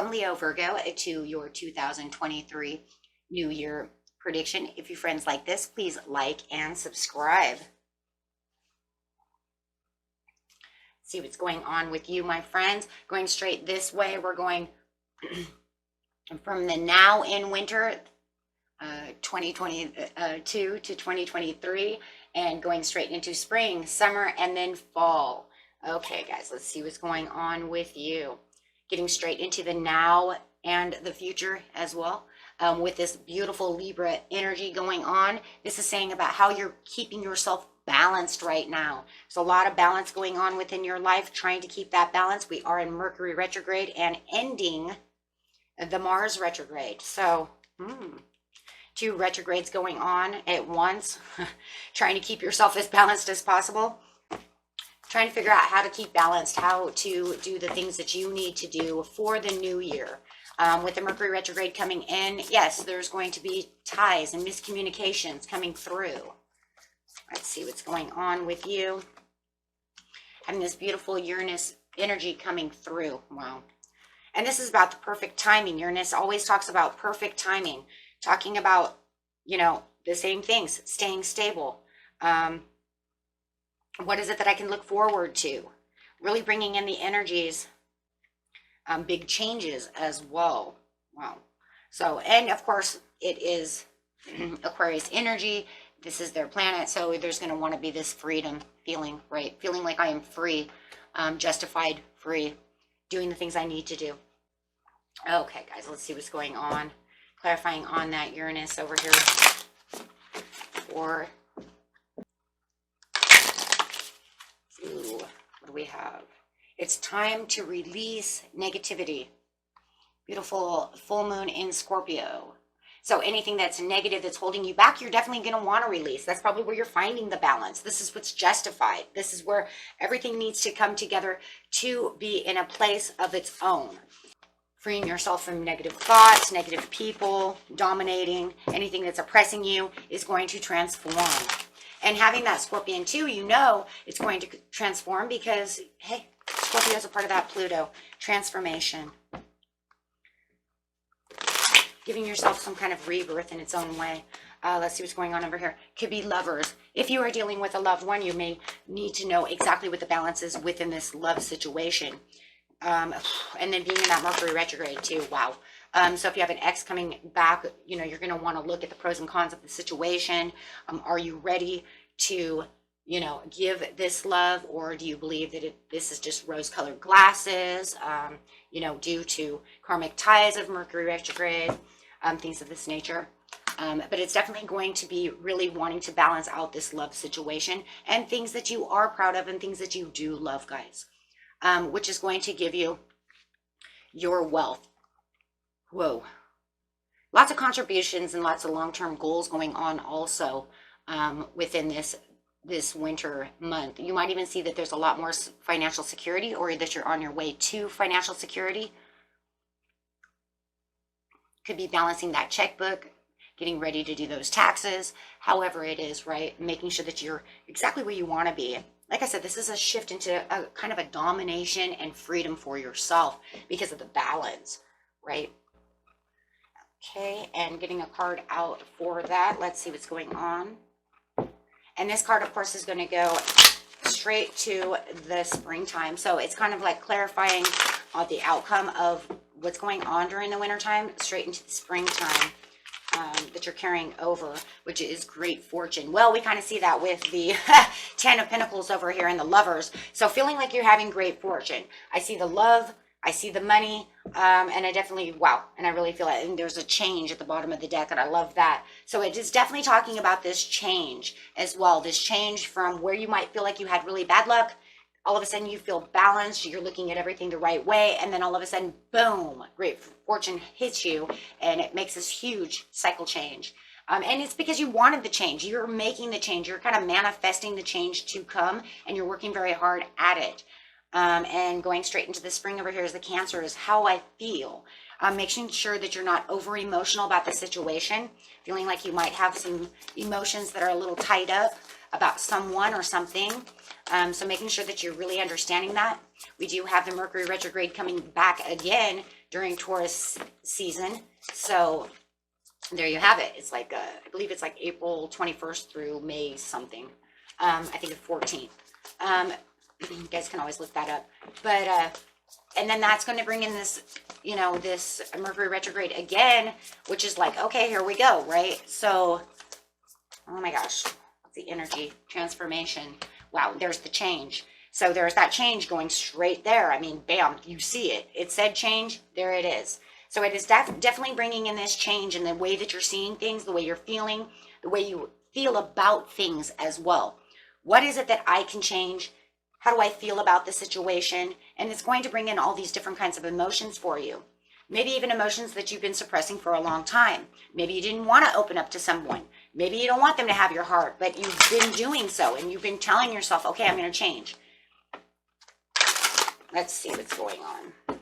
Welcome, Leo Virgo, to your 2023 New Year prediction. If your friends like this, please like and subscribe. See what's going on with you, my friends. Going straight this way, we're going from the now in winter 2022 to 2023 and going straight into spring, summer, and then fall. Okay, guys, let's see what's going on with you. Getting straight into the now and the future as well. With this beautiful Libra energy going on, this is saying about how you're keeping yourself balanced right now. There's a lot of balance going on within your life, trying to keep that balance. We are in Mercury retrograde and ending the Mars retrograde. So, two retrogrades going on at once, trying to keep yourself as balanced as possible. Trying to figure out how to keep balanced, how to do the things that you need to do for the new year. With the Mercury retrograde coming in, yes, there's going to be ties and miscommunications coming through. Let's see what's going on with you. Having this beautiful Uranus energy coming through. Wow. And this is about the perfect timing. Uranus always talks about perfect timing, talking about, you know, the same things, staying stable. What is it that I can look forward to? Really bringing in the energies, big changes as well. Wow. So, and of course, it is Aquarius energy. This is their planet. So there's going to want to be this freedom feeling, right? Feeling like I am free, justified, free, doing the things I need to do. Okay, guys, let's see what's going on. Clarifying on that Uranus over here for... Ooh, what do we have? It's time to release negativity. Beautiful full moon in Scorpio. So anything that's negative, that's holding you back, you're definitely going to want to release. That's probably where you're finding the balance. This is what's justified. This is where everything needs to come together to be in a place of its own. Freeing yourself from negative thoughts, negative people, dominating, anything that's oppressing you is going to transform. And having that Scorpion too, you know it's going to transform because, hey, Scorpio is a part of that Pluto transformation. Giving yourself some kind of rebirth in its own way. Let's see what's going on over here. Could be lovers. If you are dealing with a loved one, you may need to know exactly what the balance is within this love situation. And then being in that Mercury retrograde too. Wow. So if you have an ex coming back, you know, you're going to want to look at the pros and cons of the situation. Are you ready to, you know, give this love, or do you believe that this is just rose-colored glasses, you know, due to karmic ties of Mercury retrograde, things of this nature. But it's definitely going to be really wanting to balance out this love situation and things that you are proud of and things that you do love, guys, which is going to give you your wealth. Whoa. Lots of contributions and lots of long-term goals going on also within this winter month. You might even see that there's a lot more financial security, or that you're on your way to financial security. Could be balancing that checkbook, getting ready to do those taxes, however it is, right? Making sure that you're exactly where you want to be. Like I said, this is a shift into a kind of a domination and freedom for yourself because of the balance, right? Okay, and getting a card out for that. Let's see what's going on. And this card, of course, is going to go straight to the springtime. So it's kind of like clarifying the outcome of what's going on during the wintertime, straight into the springtime that you're carrying over, which is great fortune. Well, we kind of see that with the 10 of Pentacles over here and the lovers. So feeling like you're having great fortune. I see the love. I see the money, and I definitely, wow, and I really feel it. And there's a change at the bottom of the deck, and I love that. So it is definitely talking about this change as well, this change from where you might feel like you had really bad luck. All of a sudden you feel balanced, you're looking at everything the right way, and then all of a sudden, boom, great fortune hits you, and it makes this huge cycle change. And it's because you wanted the change. You're making the change. You're kind of manifesting the change to come, and you're working very hard at it. And going straight into the spring over here is the Cancer, is how I feel. Making sure that you're not over emotional about the situation, feeling like you might have some emotions that are a little tied up about someone or something. So making sure that you're really understanding that. We do have the Mercury retrograde coming back again during Taurus season. So there you have it. It's like, I believe it's like April 21st through May something. I think it's 14th. You guys can always look that up. But, and then that's going to bring in this, you know, this Mercury retrograde again, which is like, okay, here we go, right? So, oh my gosh, the energy transformation. Wow, there's the change. So there's that change going straight there. I mean, bam, you see it. It said change, there it is. So it is definitely bringing in this change in the way that you're seeing things, the way you're feeling, the way you feel about things as well. What is it that I can change? How do I feel about the situation? And it's going to bring in all these different kinds of emotions for you. Maybe even emotions that you've been suppressing for a long time. Maybe you didn't want to open up to someone. Maybe you don't want them to have your heart, but you've been doing so and you've been telling yourself, okay, I'm going to change. Let's see what's going on.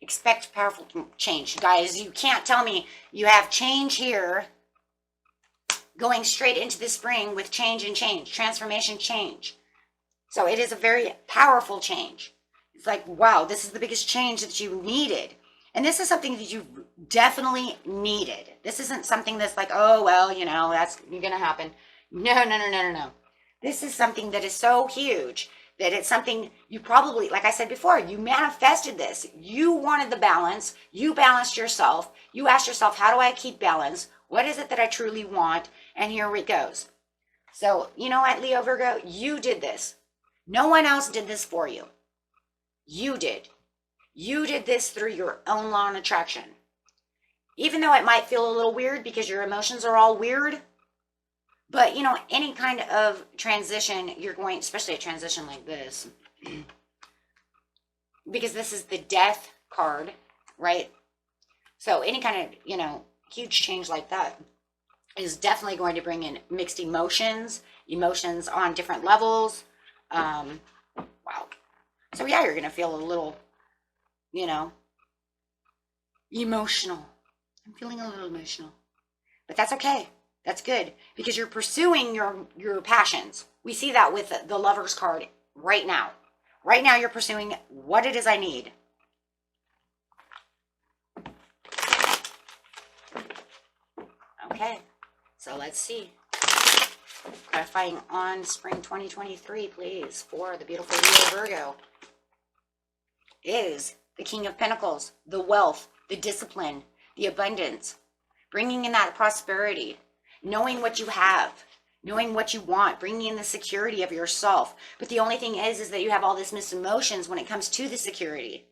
Expect powerful change. Guys, you can't tell me you have change here going straight into the spring with change and change, transformation change. So it is a very powerful change. It's like, wow, this is the biggest change that you needed. And this is something that you definitely needed. This isn't something that's like, oh, well, you know, that's going to happen. No. This is something that is so huge that it's something you probably, like I said before, you manifested this. You wanted the balance. You balanced yourself. You asked yourself, how do I keep balance? What is it that I truly want? And here it goes. So, you know what, Leo, Virgo, you did this. No one else did this for you. You did. You did this through your own law of attraction. Even though it might feel a little weird because your emotions are all weird, but you know, any kind of transition you're going, especially a transition like this, because this is the death card, right? So any kind of, you know, huge change like that is definitely going to bring in mixed emotions on different levels. Wow. So yeah, you're going to feel a little, you know, emotional. I'm feeling a little emotional, but that's okay. That's good because you're pursuing your passions. We see that with the Lover's card right now. Right now you're pursuing what it is I need. Okay, so let's see. Clarifying on spring 2023, please, for the beautiful Leo Virgo is the King of Pentacles, the wealth, the discipline, the abundance, bringing in that prosperity, knowing what you have, knowing what you want, bringing in the security of yourself. But the only thing is that you have all this mixed emotions when it comes to the security,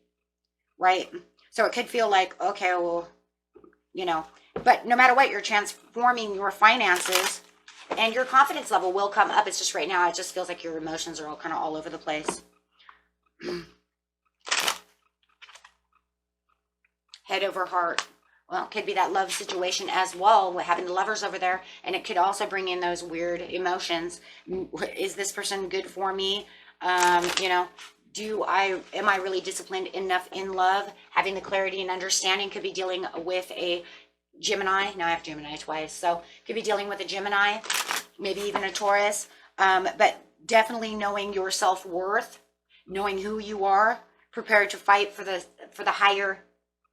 right? So it could feel like, okay, well, you know, but no matter what, you're transforming your finances and your confidence level will come up. It's just right now, it just feels like your emotions are all kind of all over the place. Head over heart. Well, it could be that love situation as well, having the Lovers over there. And it could also bring in those weird emotions. Is this person good for me? You know, am I really disciplined enough in love? Having the clarity and understanding could be dealing with a Gemini. Now I have Gemini twice. So could be dealing with a Gemini, maybe even a Taurus. But definitely knowing your self-worth, knowing who you are, prepared to fight for the higher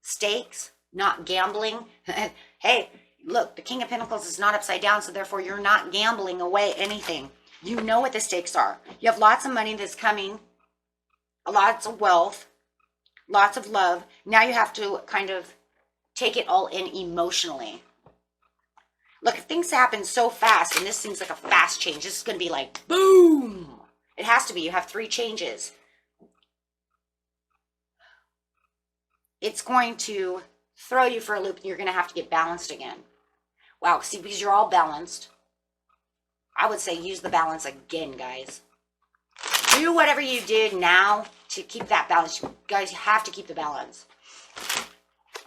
stakes, not gambling. Hey, look, the King of Pentacles is not upside down, so therefore you're not gambling away anything. You know what the stakes are. You have lots of money that's coming, lots of wealth, lots of love. Now you have to kind of take it all in emotionally. Look, if things happen so fast, and this seems like a fast change, this is going to be like, boom. It has to be. You have 3 changes. It's going to throw you for a loop, and you're going to have to get balanced again. Wow, see, because you're all balanced. I would say use the balance again, guys. Do whatever you did now to keep that balance. You guys have to keep the balance.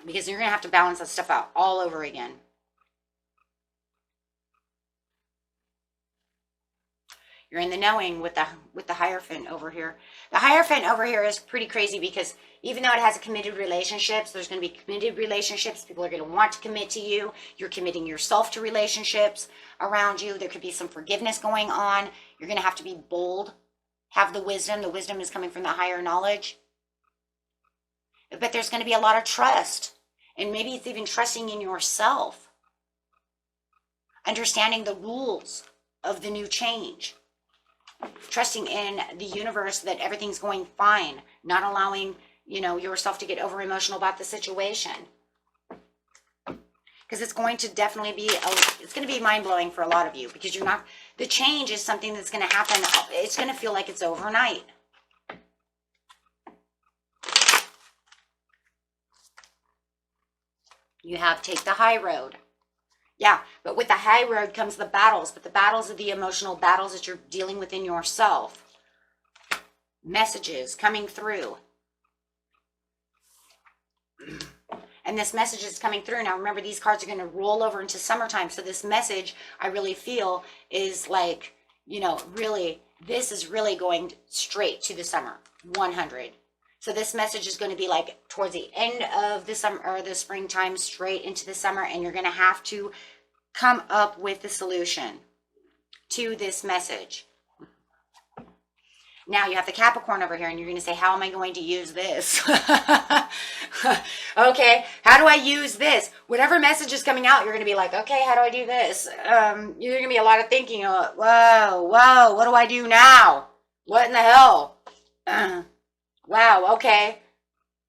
Because you're going to have to balance that stuff out all over again. You're in the knowing with the Hierophant over here. The Hierophant over here is pretty crazy because even though it has a committed relationships, there's going to be committed relationships. People are going to want to commit to you. You're committing yourself to relationships around you. There could be some forgiveness going on. You're going to have to be bold. Have the wisdom. The wisdom is coming from the higher knowledge. But there's going to be a lot of trust. And maybe it's even trusting in yourself. Understanding the rules of the new change. Trusting in the universe that everything's going fine. Not allowing, yourself to get over emotional about the situation. Because it's going to definitely be, it's going to be mind-blowing for a lot of you. Because the change is something that's going to happen. It's going to feel like it's overnight. You have take the high road. Yeah, but with the high road comes the battles. But the battles are the emotional battles that you're dealing with in yourself. Messages coming through. And this message is coming through. Now remember, these cards are going to roll over into summertime. So this message, I really feel, is like, really, this is really going straight to the summer. 100. So this message is going to be like towards the end of the summer or the springtime, straight into the summer. And you're going to have to come up with the solution to this message. Now you have the Capricorn over here and you're going to say, how am I going to use this? Okay, how do I use this? Whatever message is coming out, you're going to be like, okay, how do I do this? You're going to be a lot of thinking, whoa, what do I do now? What in the hell? Wow, okay.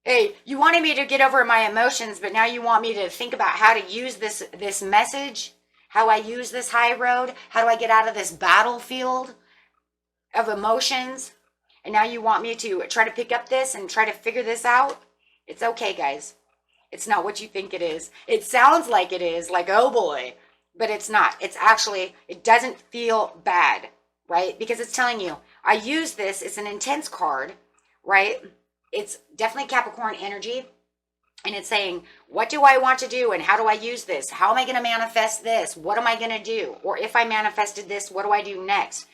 Hey, you wanted me to get over my emotions, but now you want me to think about how to use this message? How I use this high road? How do I get out of this battlefield of emotions? And now you want me to try to pick up this and try to figure this out? It's okay, guys. It's not what you think it is. It sounds like it is, like, oh boy, but it's not. It's actually, it doesn't feel bad, right? Because it's telling you, I use this, it's an intense card, right? It's definitely Capricorn energy. And it's saying, what do I want to do? And how do I use this? How am I going to manifest this? What am I going to do? Or if I manifested this, what do I do next?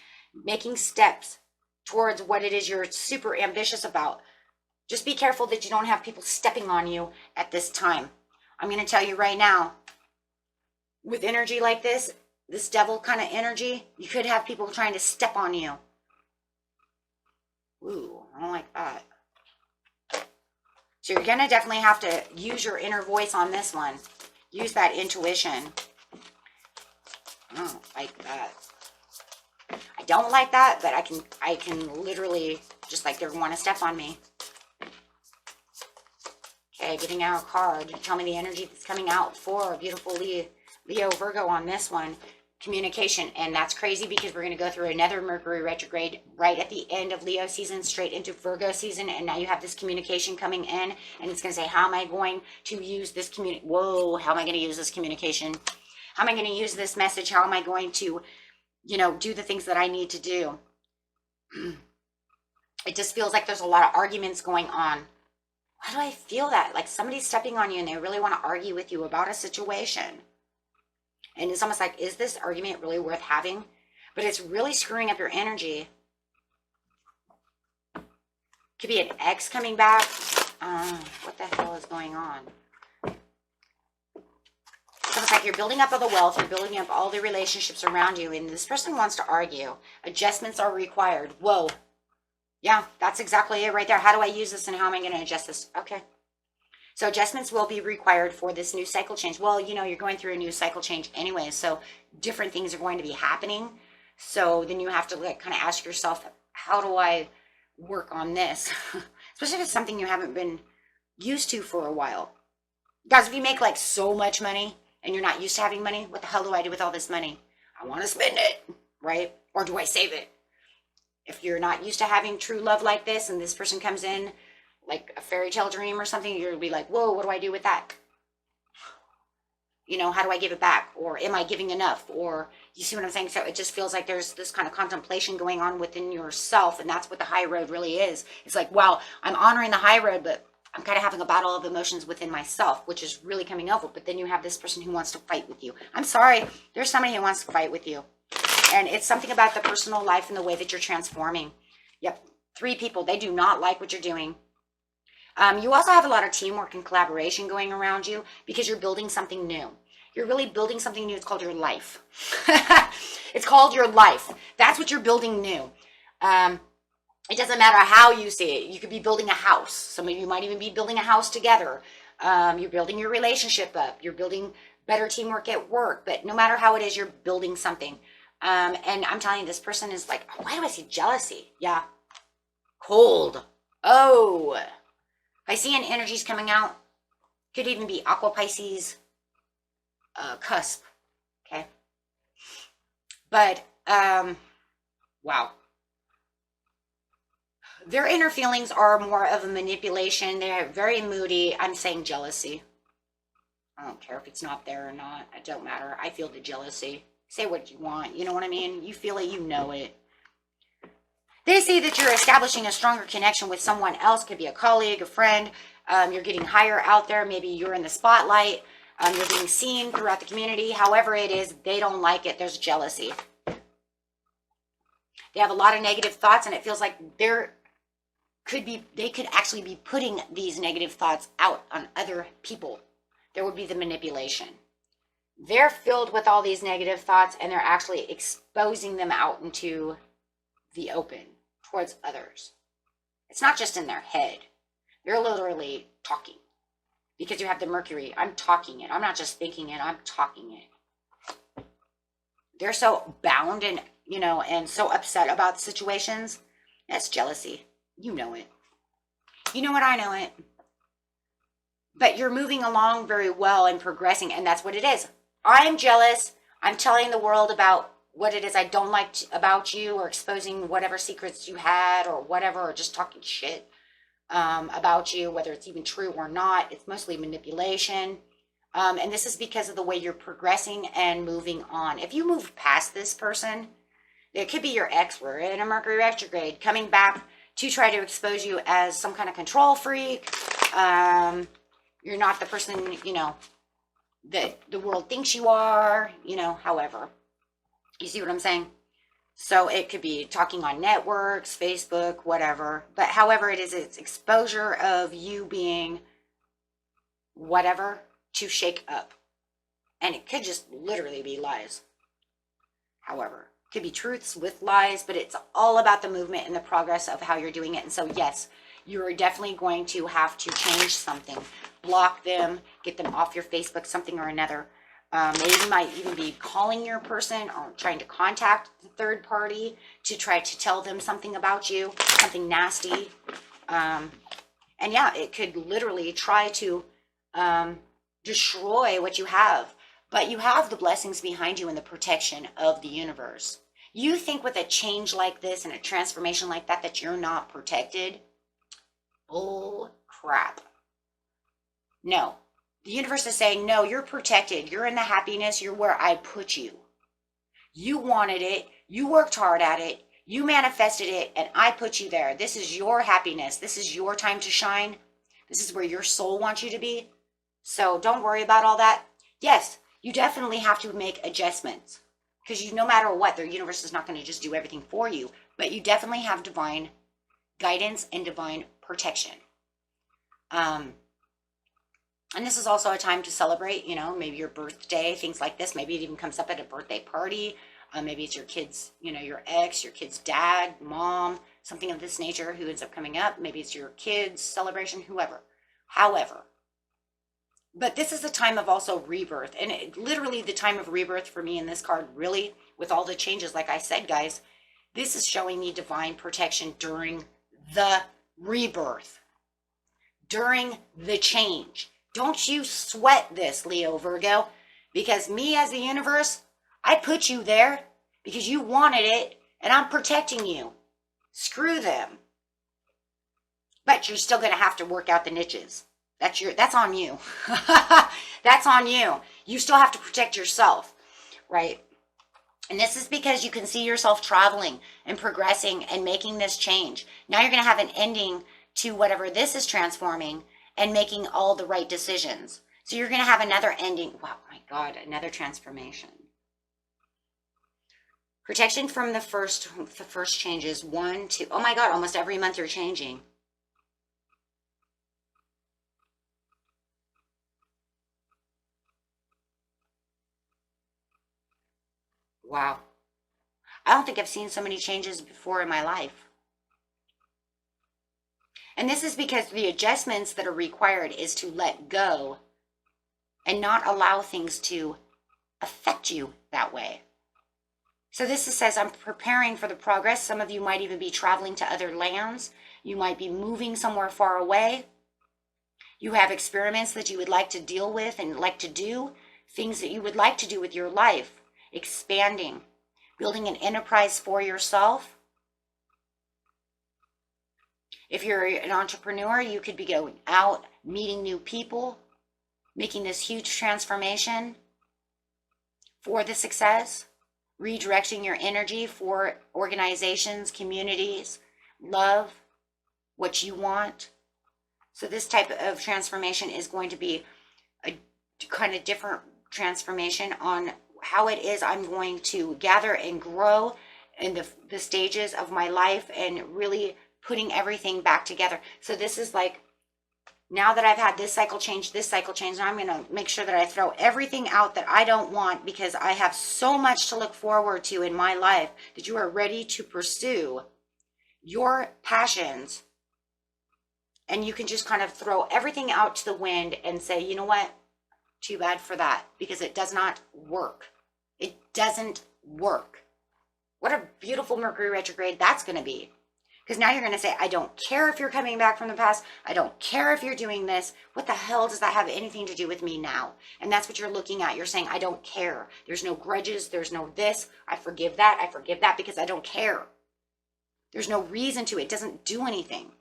Making steps towards what it is you're super ambitious about. Just be careful that you don't have people stepping on you at this time. I'm going to tell you right now, with energy like this devil kind of energy, you could have people trying to step on you. Ooh, I don't like that. So you're going to definitely have to use your inner voice on this one. Use that intuition. I don't like that. I don't like that, but I can literally just like they want to step on me. Okay, getting out a card. Tell me the energy that's coming out for beautiful Leo Virgo on this one. Communication. And that's crazy because we're going to go through another Mercury retrograde right at the end of Leo season, straight into Virgo season. And now you have this communication coming in. And it's going to say, how am I going to use this how am I going to use this communication? How am I going to use this message? How am I going to, do the things that I need to do? It just feels like there's a lot of arguments going on. Why do I feel that? Like somebody's stepping on you and they really want to argue with you about a situation. And it's almost like, is this argument really worth having? But it's really screwing up your energy. Could be an ex coming back. What the hell is going on? It's almost like you're building up all the wealth. You're building up all the relationships around you. And this person wants to argue. Adjustments are required. Whoa. Yeah, that's exactly it right there. How do I use this and how am I going to adjust this? Okay. So adjustments will be required for this new cycle change. Well, you're going through a new cycle change anyway, so different things are going to be happening. So then you have to kind of ask yourself, how do I work on this? Especially if it's something you haven't been used to for a while. Guys, if you make like so much money and you're not used to having money, what the hell do I do with all this money? I want to spend it, right? Or do I save it? If you're not used to having true love like this and this person comes in like a fairy tale dream or something, you'll be like, whoa, what do I do with that? How do I give it back? Or am I giving enough? Or you see what I'm saying? So it just feels like there's this kind of contemplation going on within yourself. And that's what the high road really is. It's like, wow, I'm honoring the high road, but I'm kind of having a battle of emotions within myself, which is really coming over. But then you have this person who wants to fight with you. I'm sorry. There's somebody who wants to fight with you. And it's something about the personal life and the way that you're transforming. Yep. 3 people, they do not like what you're doing. You also have a lot of teamwork and collaboration going around you because you're building something new. You're really building something new. It's called your life. It's called your life. That's what you're building new. It doesn't matter how you see it. You could be building a house. Some of you might even be building a house together. You're building your relationship up. You're building better teamwork at work. But no matter how it is, you're building something. And I'm telling you, this person is like, why do I see jealousy? Yeah. Cold. Oh. Piscean energies coming out. Could even be Aqua Pisces, Cusp. Okay. But, wow. Their inner feelings are more of a manipulation. They're very moody. I'm saying jealousy. I don't care if it's not there or not. It don't matter. I feel the jealousy. Say what you want. You know what I mean? You feel it. You know it. They say that you're establishing a stronger connection with someone else. Could be a colleague, a friend. You're getting higher out there. Maybe you're in the spotlight. You're being seen throughout the community. However it is, they don't like it. There's jealousy. They have a lot of negative thoughts, and it feels like they could actually be putting these negative thoughts out on other people. There would be the manipulation. They're filled with all these negative thoughts, and they're actually exposing them out into the open towards others. It's not just in their head. They're literally talking. Because you have the Mercury. I'm talking it. I'm not just thinking it. I'm talking it. They're so bound and, and so upset about situations. That's jealousy. You know it. You know it, I know it. But you're moving along very well and progressing, and that's what it is. I'm jealous. I'm telling the world about what it is I don't like about you, or exposing whatever secrets you had or whatever, or just talking shit about you, whether it's even true or not. It's mostly manipulation. And this is because of the way you're progressing and moving on. If you move past this person, it could be your ex. We're in a Mercury retrograde, coming back to try to expose you as some kind of control freak. You're not the person, that the world thinks you are, however. You see what I'm saying? So it could be talking on networks, Facebook, whatever. But however it is, it's exposure of you being whatever to shake up. And it could just literally be lies. However, it could be truths with lies, but it's all about the movement and the progress of how you're doing it. And so, yes, you're definitely going to have to change something. Block them, get them off your Facebook, something or another. Maybe you might even be calling your person or trying to contact the third party to try to tell them something about you, something nasty. And yeah, it could literally try to destroy what you have. But you have the blessings behind you and the protection of the universe. You think with a change like this and a transformation like that, that you're not protected? Bull crap. No. The universe is saying, no, you're protected. You're in the happiness. You're where I put you. You wanted it. You worked hard at it. You manifested it, and I put you there. This is your happiness. This is your time to shine. This is where your soul wants you to be. So don't worry about all that. Yes, you definitely have to make adjustments, because no matter what, the universe is not going to just do everything for you. But you definitely have divine guidance and divine protection. And this is also a time to celebrate, maybe your birthday, things like this. Maybe it even comes up at a birthday party. Maybe it's your kids, your ex, your kid's dad, mom, something of this nature who ends up coming up. Maybe it's your kids' celebration, whoever. However, but this is a time of also rebirth. And literally the time of rebirth for me in this card, really, with all the changes, like I said, guys, this is showing me divine protection during the rebirth, during the change. Don't you sweat this, Leo, Virgo, because me as the universe, I put you there because you wanted it, and I'm protecting you. Screw them. But you're still going to have to work out the niches. That's on you. That's on you. You still have to protect yourself, right? And this is because you can see yourself traveling and progressing and making this change. Now you're going to have an ending to whatever this is transforming and making all the right decisions. So you're going to have another ending. Wow, my God, another transformation. Protection from the first changes. 1, 2. Oh my God, almost every month you're changing. Wow. I don't think I've seen so many changes before in my life. And this is because the adjustments that are required is to let go and not allow things to affect you that way. So this says, I'm preparing for the progress. Some of you might even be traveling to other lands. You might be moving somewhere far away. You have experiments that you would like to deal with and like to do, things that you would like to do with your life, expanding, building an enterprise for yourself. If you're an entrepreneur, you could be going out, meeting new people, making this huge transformation for the success, redirecting your energy for organizations, communities, love, what you want. So this type of transformation is going to be a kind of different transformation on how it is I'm going to gather and grow in the stages of my life and really putting everything back together. So this is like, now that I've had this cycle change, now I'm going to make sure that I throw everything out that I don't want, because I have so much to look forward to in my life, that you are ready to pursue your passions. And you can just kind of throw everything out to the wind and say, you know what? Too bad for that, because it does not work. It doesn't work. What a beautiful Mercury retrograde that's going to be. Because now you're going to say, I don't care if you're coming back from the past. I don't care if you're doing this. What the hell does that have anything to do with me now? And that's what you're looking at. You're saying, I don't care. There's no grudges. There's no this. I forgive that because I don't care. There's no reason to. It doesn't do anything.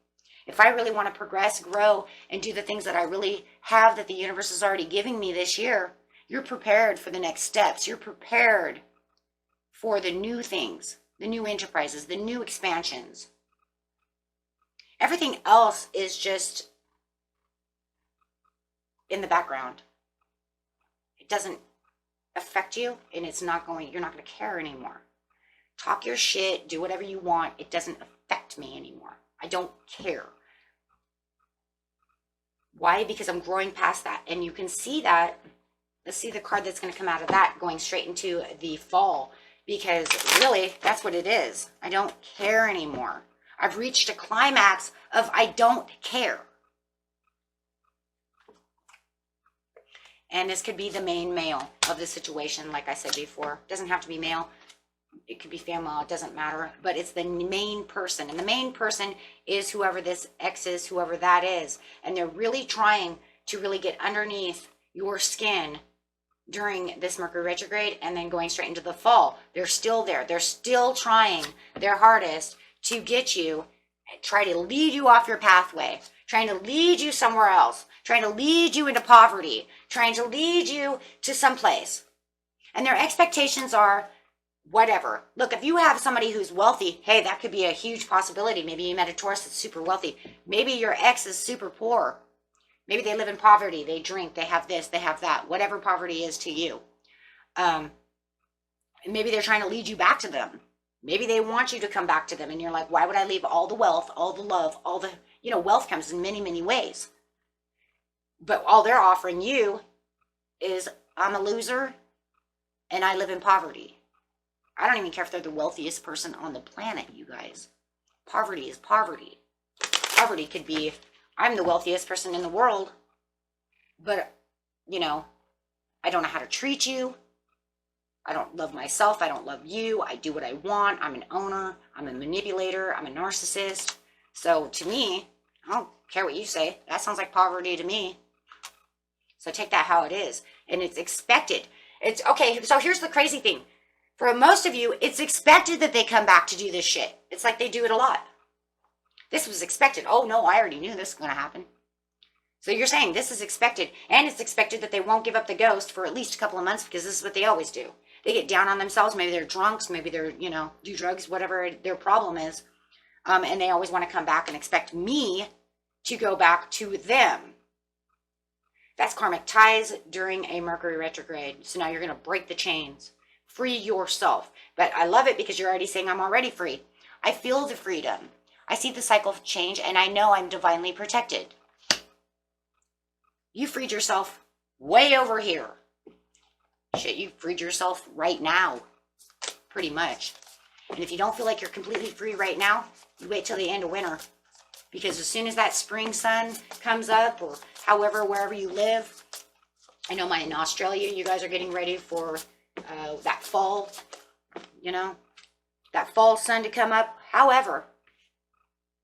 If I really want to progress, grow, and do the things that I really have that the universe is already giving me this year, you're prepared for the next steps. You're prepared for the new things, the new enterprises, the new expansions. Everything else is just in the background. It doesn't affect you, and you're not going to care anymore. Talk your shit, do whatever you want. It doesn't affect me anymore. I don't care. Why? Because I'm growing past that. And you can see that. Let's see the card that's going to come out of that, going straight into the fall. Because really, that's what it is. I don't care anymore. I've reached a climax of I don't care. And this could be the main male of the situation, like I said before. It doesn't have to be male. It could be female. It doesn't matter. But it's the main person. And the main person is whoever this ex is, whoever that is. And they're really trying to really get underneath your skin during this Mercury retrograde and then going straight into the fall. They're still there. They're still trying their hardest to get you, try to lead you off your pathway, trying to lead you somewhere else, trying to lead you into poverty, trying to lead you to someplace. And their expectations are whatever. Look, if you have somebody who's wealthy, hey, that could be a huge possibility. Maybe you met a Taurus that's super wealthy. Maybe your ex is super poor. Maybe they live in poverty. They drink, they have this, they have that, whatever poverty is to you. Maybe they're trying to lead you back to them. Maybe they want you to come back to them, and you're like, why would I leave all the wealth, all the love, all the, wealth comes in many, many ways. But all they're offering you is, I'm a loser and I live in poverty. I don't even care if they're the wealthiest person on the planet, you guys. Poverty is poverty. Poverty could be, I'm the wealthiest person in the world, but, I don't know how to treat you. I don't love myself. I don't love you. I do what I want. I'm an owner. I'm a manipulator. I'm a narcissist. So to me, I don't care what you say. That sounds like poverty to me. So take that how it is. And it's expected. It's okay. So here's the crazy thing. For most of you, it's expected that they come back to do this shit. It's like they do it a lot. This was expected. Oh no, I already knew this was going to happen. So you're saying this is expected. And it's expected that they won't give up the ghost for at least a couple of months, because this is what they always do. They get down on themselves. Maybe they're drunks. Maybe they're, do drugs, whatever their problem is. And they always want to come back and expect me to go back to them. That's karmic ties during a Mercury retrograde. So now you're going to break the chains. Free yourself. But I love it because you're already saying I'm already free. I feel the freedom. I see the cycle of change, and I know I'm divinely protected. You freed yourself way over here. Shit, you freed yourself right now, pretty much. And if you don't feel like you're completely free right now, you wait till the end of winter, Because as soon as that spring sun comes up, or however, wherever you live, I know in Australia, you guys are getting ready for that fall, you know, that fall sun to come up. However,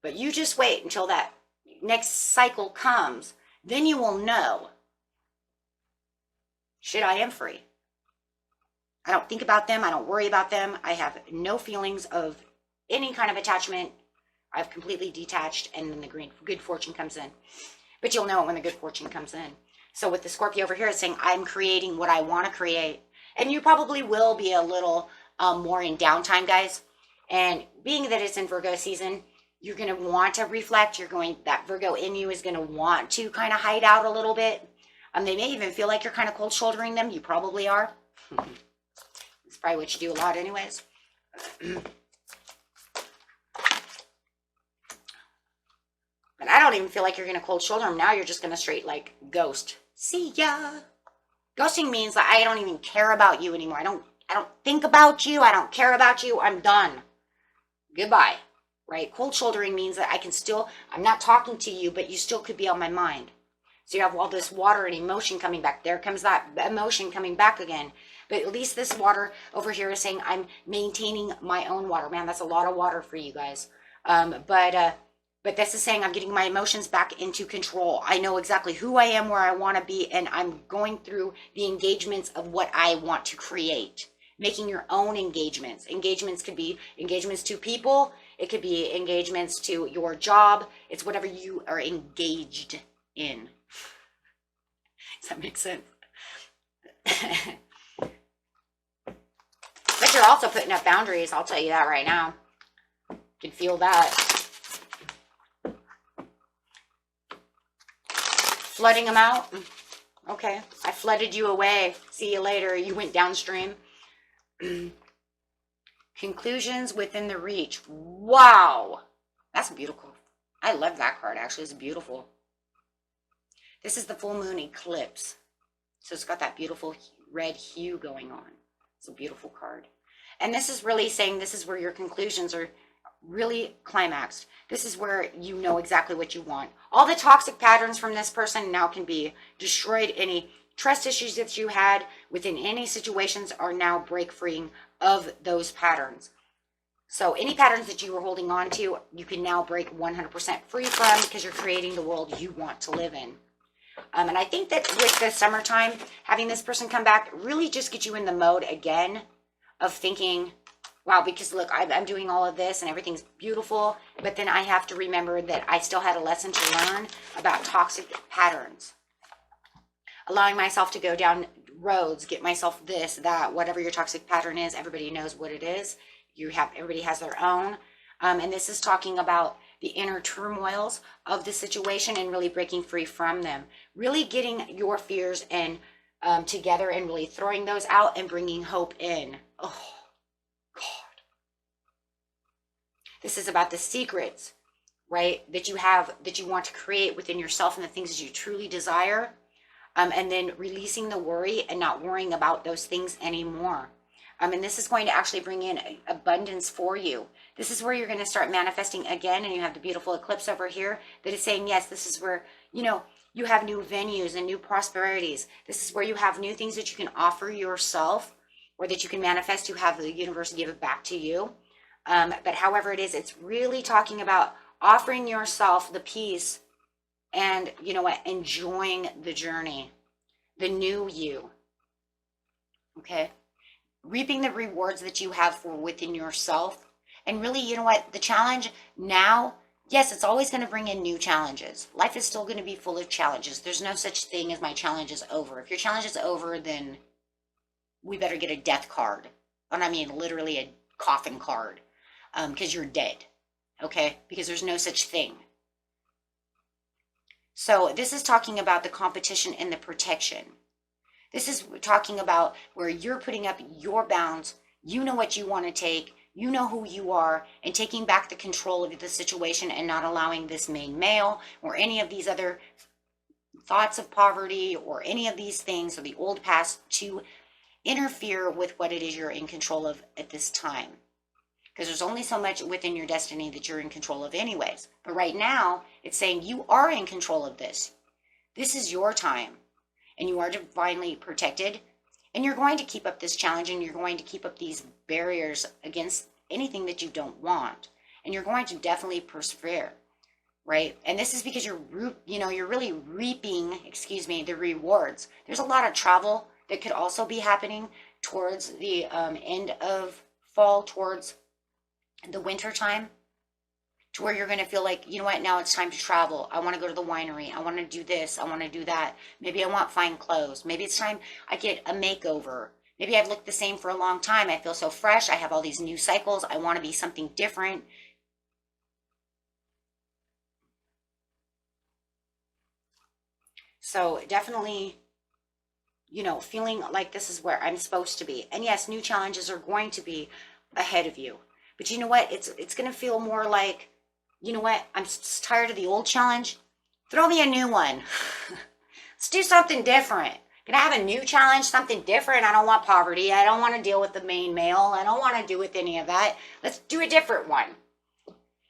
but you just wait until that next cycle comes. Then you will know, shit, I am free. I don't think about them. I don't worry about them. I have no feelings of any kind of attachment. I've completely detached, and then the good fortune comes in. But you'll know it when the good fortune comes in. So with the Scorpio over here, it's saying I'm creating what I want to create. And you probably will be a little more in downtime, guys. And being that it's in Virgo season, you're going to want to reflect. That Virgo in you is going to want to kind of hide out a little bit. They may even feel like you're kind of cold shouldering them. You probably are. It's probably what you do a lot anyways. But I don't even feel like you're going to cold shoulder them. Now you're just going to straight like ghost. See ya. Ghosting means that I don't even care about you anymore. I don't think about you. I don't care about you. I'm done. Goodbye. Right? Cold shouldering means that I'm not talking to you, but you still could be on my mind. So you have all this water and emotion coming back. There comes that emotion coming back again. But at least this water over here is saying I'm maintaining my own water. Man, that's a lot of water for you guys. But this is saying I'm getting my emotions back into control. I know exactly who I am, where I want to be, and I'm going through the engagements of what I want to create. Making your own engagements. Engagements could be engagements to people. It could be engagements to your job. It's whatever you are engaged in. Does that make sense? But you're also putting up boundaries. I'll tell you that right now. You can feel that. Flooding them out. Okay. I flooded you away. See you later. You went downstream. Conclusions within the reach. Wow. That's beautiful. I love that card. Actually, it's beautiful. This is the full moon eclipse. So it's got that beautiful red hue going on. It's a beautiful card. And this is really saying this is where your conclusions are really climaxed. This is where you know exactly what you want. All the toxic patterns from this person now can be destroyed. Any trust issues that you had within any situations are now break free of those patterns. So any patterns that you were holding on to, you can now break 100% free from, because you're creating the world you want to live in. And I think that with the summertime, having this person come back really just get you in the mode again of thinking, wow, because look, I'm doing all of this and everything's beautiful, but then I have to remember that I still had a lesson to learn about toxic patterns. Allowing myself to go down roads, get myself this, that, whatever your toxic pattern is, everybody knows what it is. Everybody has their own. And this is talking about the inner turmoils of the situation and really breaking free from them. Really getting your fears and together and really throwing those out and bringing hope in. Oh, God. This is about the secrets, right, that you have, that you want to create within yourself and the things that you truly desire. And then releasing the worry and not worrying about those things anymore. And this is going to actually bring in abundance for you. This is where you're going to start manifesting again. And you have the beautiful eclipse over here that is saying, yes, this is where, you have new venues and new prosperities. This is where you have new things that you can offer yourself or that you can manifest to have the universe give it back to you. But however it is, it's really talking about offering yourself the peace and, enjoying the journey, the new you. Okay? Reaping the rewards that you have for within yourself. And really, the challenge now, yes, it's always going to bring in new challenges. Life is still going to be full of challenges. There's no such thing as my challenge is over. If your challenge is over, then we better get a death card. And I mean literally a coffin card, because you're dead. Okay? Because there's no such thing. So this is talking about the competition and the protection. This is talking about where you're putting up your bounds. You know what you want to take. You know who you are, and taking back the control of the situation and not allowing this main male or any of these other thoughts of poverty or any of these things or the old past to interfere with what it is you're in control of at this time. because there's only so much within your destiny that you're in control of anyways. But right now, it's saying you are in control of this. This is your time, and you are divinely protected, and you're going to keep up this challenge, and you're going to keep up these barriers against anything that you don't want, and you're going to definitely persevere, right? And this is because you're really reaping, the rewards. There's a lot of travel that could also be happening towards the end of fall, towards the winter time, to where you're going to feel like, you know what, now it's time to travel. I want to go to the winery. I want to do this. I want to do that. Maybe I want fine clothes. Maybe it's time I get a makeover. Maybe I've looked the same for a long time. I feel so fresh. I have all these new cycles. I want to be something different. So definitely, feeling like this is where I'm supposed to be. And yes, new challenges are going to be ahead of you. But you know what? It's going to feel more like, you know what? I'm tired of the old challenge. Throw me a new one. Let's do something different. Can I have a new challenge, something different? I don't want poverty. I don't want to deal with the main male. I don't want to do with any of that. Let's do a different one.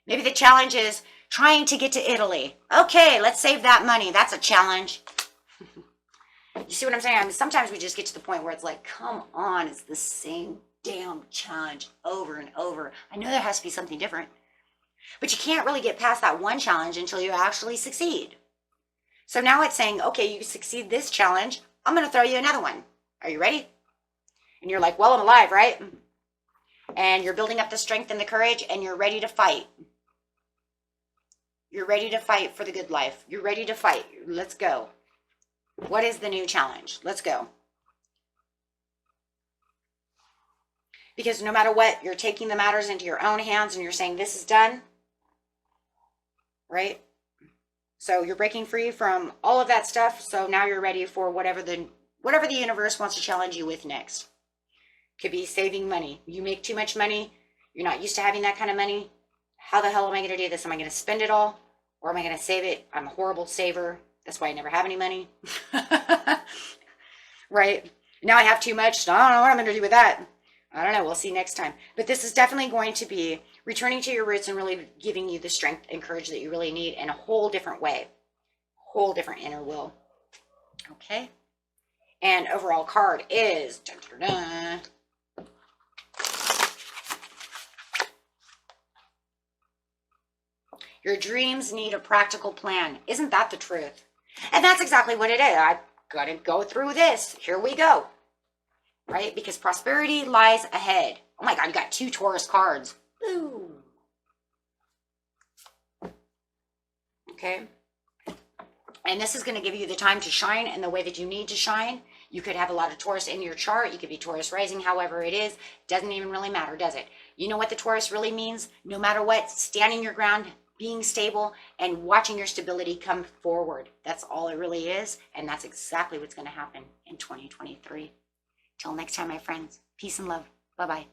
Maybe the challenge is trying to get to Italy. Okay, let's save that money. That's a challenge. You see what I'm saying? I mean, sometimes we just get to the point where it's like, come on, it's the same damn challenge over and over. I know there has to be something different. But you can't really get past that one challenge until you actually succeed. So now it's saying, okay, you succeed this challenge. I'm going to throw you another one. Are you ready? And you're like, well, I'm alive, right? And you're building up the strength and the courage, and you're ready to fight. You're ready to fight for the good life. You're ready to fight. Let's go. What is the new challenge? Let's go. Because no matter what, you're taking the matters into your own hands and you're saying, this is done. Right? So you're breaking free from all of that stuff. So now you're ready for whatever the universe wants to challenge you with next. Could be saving money. You make too much money. You're not used to having that kind of money. How the hell am I going to do this? Am I going to spend it all? Or am I going to save it? I'm a horrible saver. That's why I never have any money. Right? Now I have too much. So I don't know what I'm going to do with that. I don't know. We'll see next time. But this is definitely going to be returning to your roots and really giving you the strength and courage that you really need in a whole different way. Whole different inner will. Okay? And overall card is... Dun, dun, dun. Your dreams need a practical plan. Isn't that the truth? And that's exactly what it is. I've got to go through this. Here we go. Right? Because prosperity lies ahead. Oh my God, you got 2 Taurus cards. Ooh. Okay. And this is going to give you the time to shine in the way that you need to shine. You could have a lot of Taurus in your chart. You could be Taurus rising, however it is. Doesn't even really matter, does it? You know what the Taurus really means? No matter what, standing your ground, being stable, and watching your stability come forward. That's all it really is. And that's exactly what's going to happen in 2023. Till next time, my friends. Peace and love. Bye-bye.